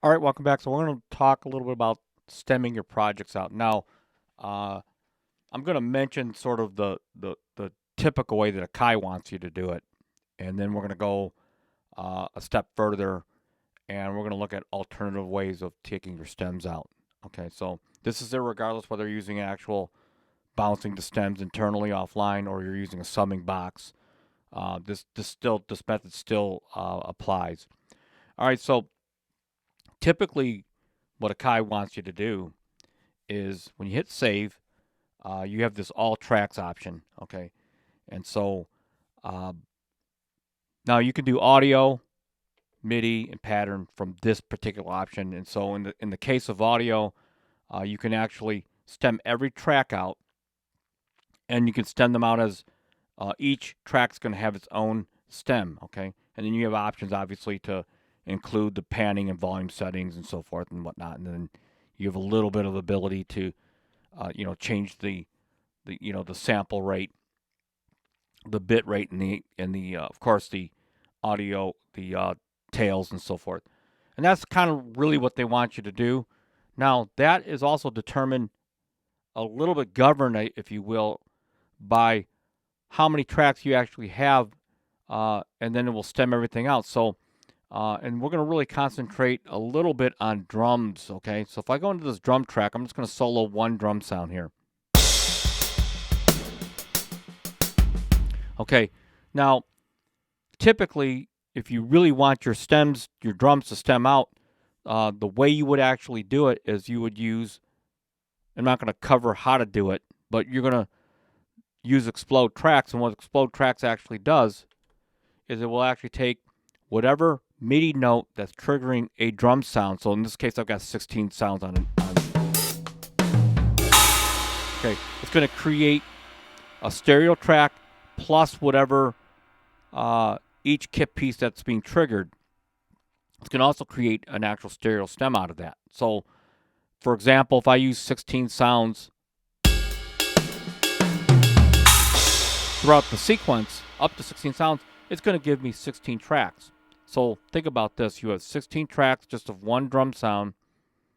All right, welcome back. So we're going to talk a little bit about stemming your projects out. Now, uh, I'm going to mention sort of the typical way that Akai wants you to do it, and then we're going to go a step further, and we're going to look at alternative ways of taking your stems out. Okay, so this is regardless whether you're using actual bouncing the stems internally offline or you're using a summing box. This method still applies. All right, so typically what Akai wants you to do is when you hit save, you have this all tracks option. Okay, and so uh, now you can do audio, MIDI, and pattern from this particular option. And so in the case of audio, you can actually stem every track out, and you can stem them out as each track's going to have its own stem. Okay, and then you have options obviously to include the panning and volume settings and so forth and whatnot. And then you have a little bit of ability to change the sample rate, the bit rate, and the of course the audio, the tails and so forth. And that's kind of really what they want you to do. Now that is also determined a little bit governed, if you will, by how many tracks you actually have, and then it will stem everything out. So, and we're going to really concentrate a little bit on drums. Okay, so if I go into this drum track, I'm just going to solo one drum sound here. Okay, now typically, if you really want your drums to stem out, the way you would actually do it is you would use. I'm not going to cover how to do it, but you're going to use Explode Tracks, and what Explode Tracks actually does is it will actually take whatever MIDI note that's triggering a drum sound. So in this case, I've got 16 sounds on it. Okay, it's going to create a stereo track plus whatever each kit piece that's being triggered. It can also create an actual stereo stem out of that. So, for example, if I use 16 sounds throughout the sequence, up to 16 sounds, it's going to give me 16 tracks. So think about this. You have 16 tracks just of one drum sound,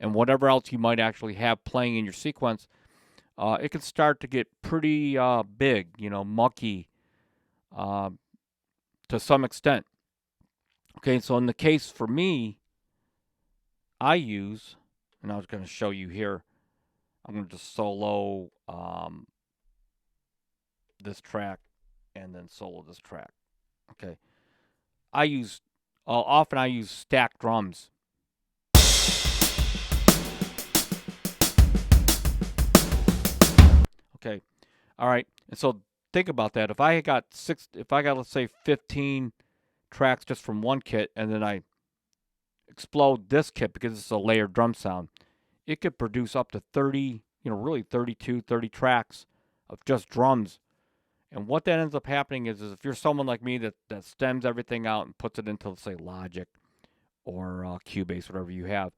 and whatever else you might actually have playing in your sequence, it can start to get pretty big, mucky uh, to some extent. Okay, so in the case for me, I use, and I was going to show you here, I'm going to just solo this track and then solo this track. Okay, often I use stacked drums. Okay, all right, and so think about that. If I got let's say 15 tracks just from one kit, and then I explode this kit because it's a layered drum sound, it could produce up to 30, really 32, 30 tracks of just drums. And what that ends up happening is if you're someone like me that stems everything out and puts it into, say, Logic or Cubase, whatever you have,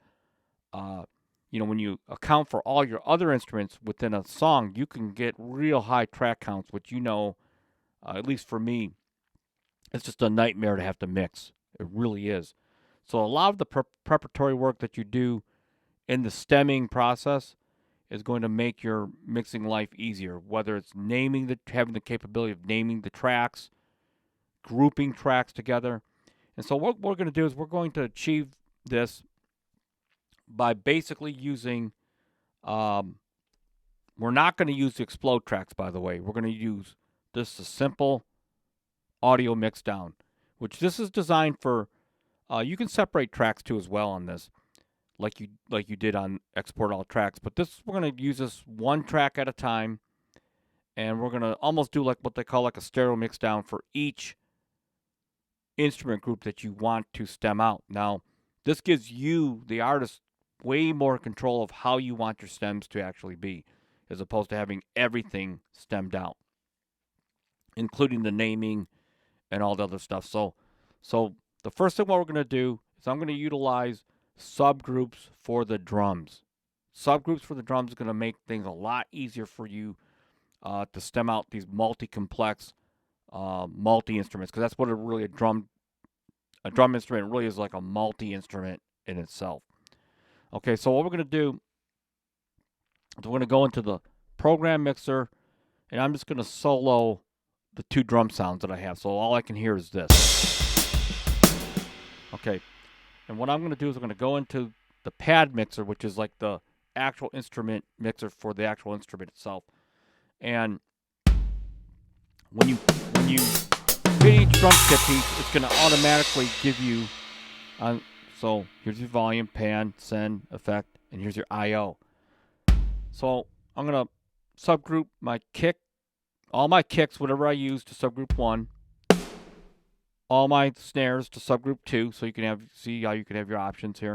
when you account for all your other instruments within a song, you can get real high track counts, which at least for me, it's just a nightmare to have to mix. It really is. So a lot of the preparatory work that you do in the stemming process is going to make your mixing life easier, whether it's having the capability of naming the tracks, grouping tracks together. And so what we're going to do is we're going to achieve this by basically using, we're not going to use the Explode tracks, by the way. We're going to use this a simple audio mixdown, which this is designed for, you can separate tracks too as well on this, like you did on Export All Tracks. But we're going to use this one track at a time, and we're going to almost do like what they call like a stereo mixdown for each instrument group that you want to stem out. Now, this gives you, the artist, way more control of how you want your stems to actually be, as opposed to having everything stemmed out, including the naming and all the other stuff. So the first thing what we're going to do is I'm going to utilize subgroups for the drums. Subgroups for the drums is going to make things a lot easier for you to stem out these multi-complex, multi-instruments, because that's what a drum instrument really is, like a multi-instrument in itself. Okay, so what we're going to do is we're going to go into the program mixer, and I'm just going to solo the 2 drum sounds that I have. So all I can hear is this. Okay, and what I'm going to do is I'm going to go into the pad mixer, which is like the actual instrument mixer for the actual instrument itself. And when you hit each drum kit piece, it's going to automatically give you so here's your volume, pan, send, effect, and here's your I/O. So I'm going to subgroup my kick, all my kicks, whatever I use, to subgroup 1. All my snares to subgroup 2, so you can see how you can have your options here.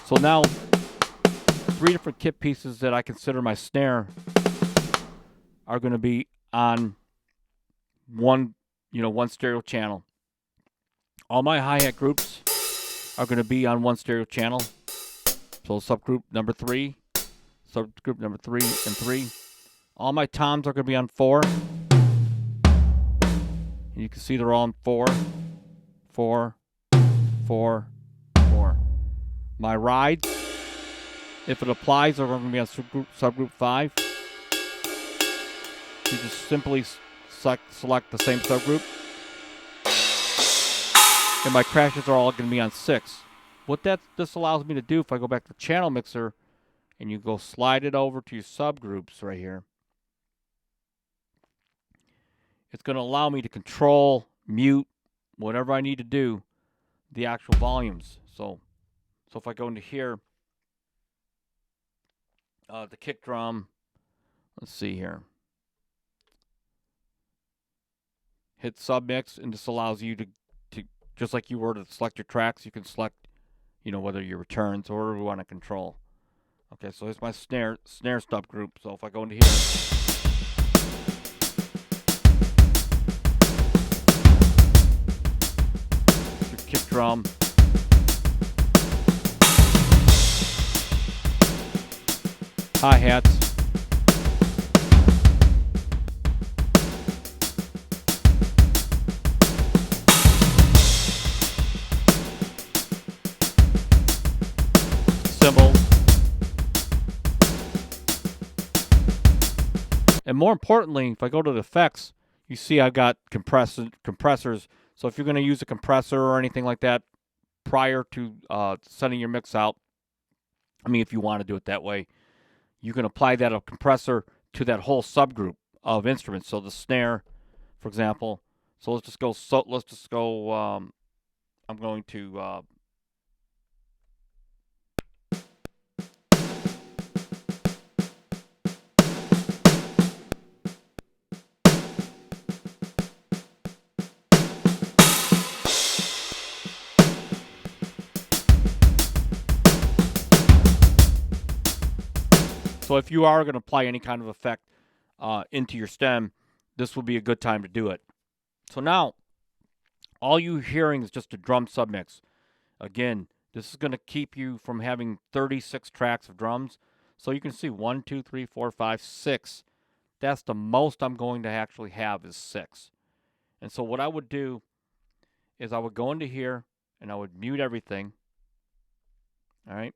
So now 3 different kit pieces that I consider my snare are going to be on one stereo channel. All my hi-hat groups are going to be on one stereo channel. So subgroup number 3, subgroup number 3 and 3. All my toms are going to be on 4. You can see they're all on 4, 4, 4, 4. My rides, if it applies, are going to be on subgroup 5. You just simply select the same subgroup. And my crashes are all going to be on 6. What this allows me to do, if I go back to the channel mixer and you go slide it over to your subgroups right here, it's going to allow me to control, mute, whatever I need to do, the actual volumes. So if I go into here, the kick drum, let's see here, hit submix, and this allows you to just like you were to select your tracks, you can select, whether your returns or whatever you want to control. Okay, so here's my snare subgroup. So if I go into here, your kick drum, hi-hats, cymbals, and more importantly, if I go to the effects, you see I've got compressors. So if you're going to use a compressor or anything like that prior to sending your mix out, if you want to do it that way, you can apply that a compressor to that whole subgroup of instruments. So the snare, for example. So let's just go. I'm going to. So if you are going to apply any kind of effect into your stem, this will be a good time to do it. So now, all you're hearing is just a drum submix. Again, this is going to keep you from having 36 tracks of drums. So you can see 1, 2, 3, 4, 5, 6. That's the most I'm going to actually have is 6. And so what I would do is I would go into here and I would mute everything. All right.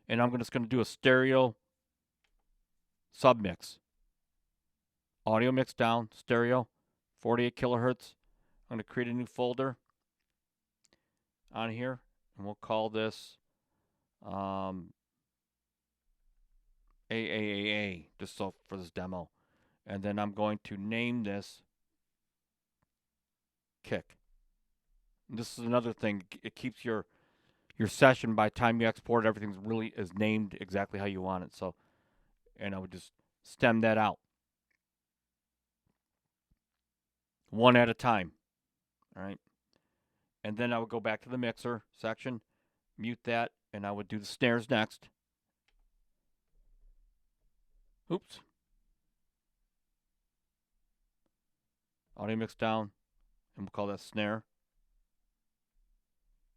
And I'm just going to do a stereo submix. Audio mix down, stereo, 48 kilohertz. I'm going to create a new folder on here, and we'll call this AAAA, just so for this demo. And then I'm going to name this kick. And this is another thing. It keeps your session, by the time you export, everything's really is named exactly how you want it. So, and I would just stem that out one at a time. All right. And then I would go back to the mixer section, mute that, and I would do the snares next. Oops. Audio mix down, and we'll call that snare.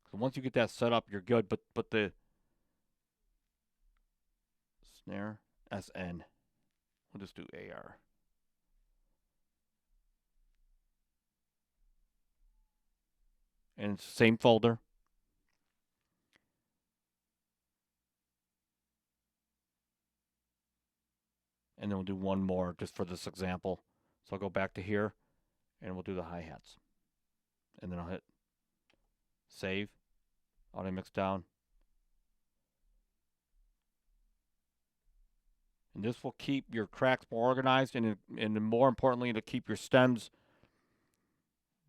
So once you get that set up, you're good. But the snare SN, we'll just do AR. And it's the same folder. and then we'll do one more just for this example. So I'll go back to here, and we'll do the hi-hats. And then I'll hit save, audio mix down. And this will keep your tracks more organized, and more importantly, to keep your stems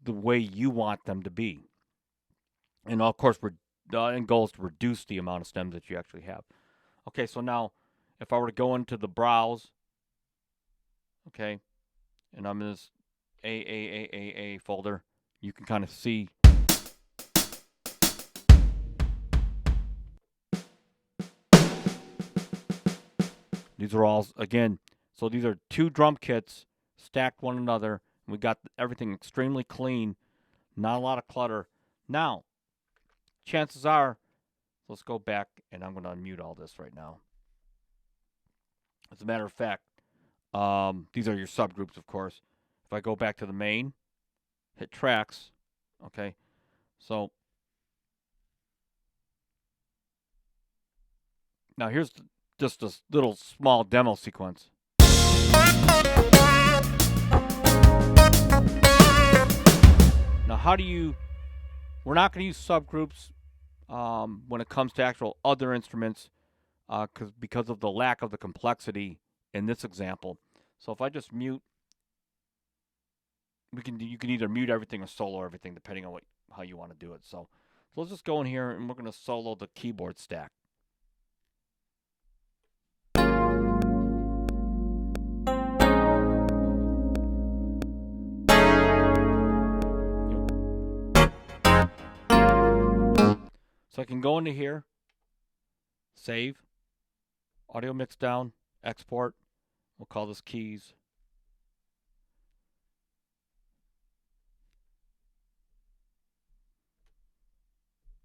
the way you want them to be. And of course, the end goal is to reduce the amount of stems that you actually have. Okay, so now if I were to go into the browse, okay, and I'm in this A folder, you can kind of see these are all, again, so these are 2 drum kits stacked one another. We got everything extremely clean, not a lot of clutter. Now, chances are, let's go back, and I'm going to unmute all this right now. As a matter of fact, these are your subgroups, of course. If I go back to the main, hit tracks, okay, so now here's just a little small demo sequence. Now, we're not going to use subgroups when it comes to actual other instruments because of the lack of the complexity in this example. So if I just mute, you can either mute everything or solo everything depending on how you want to do it. So let's just go in here and we're going to solo the keyboard stack. So I can go into here, save, audio mix down, export. We'll call this keys.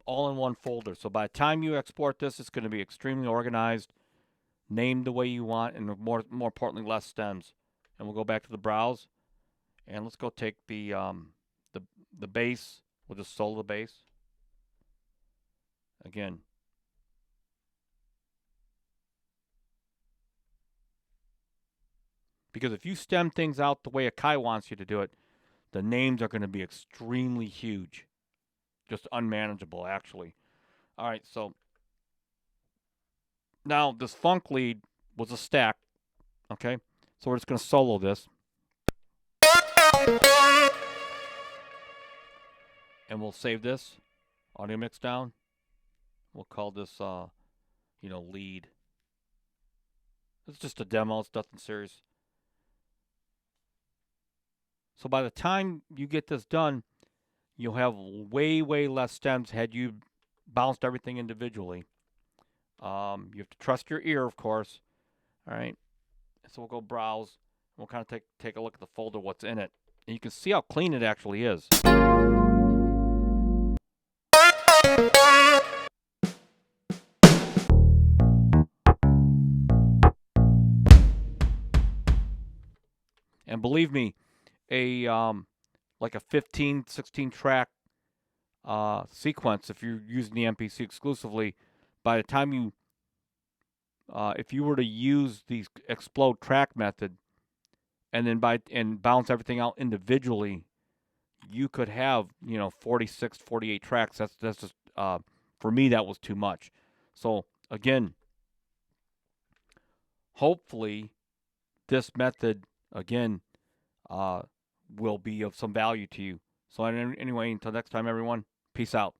All in one folder. So by the time you export this, it's going to be extremely organized, named the way you want, and more importantly, less stems. And we'll go back to the browse, and let's go take the bass. We'll just solo the bass. Again, because if you stem things out the way Akai wants you to do it, the names are going to be extremely huge. Just unmanageable, actually. All right, so now this funk lead was a stack, okay? So we're just going to solo this. And we'll save this, audio mix down. We'll call this, lead. It's just a demo. It's nothing serious. So by the time you get this done, you'll have way less stems had you bounced everything individually. You have to trust your ear, of course. All right. So we'll go browse. We'll kind of take a look at the folder, what's in it. And you can see how clean it actually is. And believe me, like a 15, 16 track sequence, if you're using the MPC exclusively, by the time you, if you were to use the explode track method, and then bounce everything out individually, you could have 46, 48 tracks. That's just for me that was too much. So again, hopefully this method again will be of some value to you. So anyway, until next time, everyone, peace out.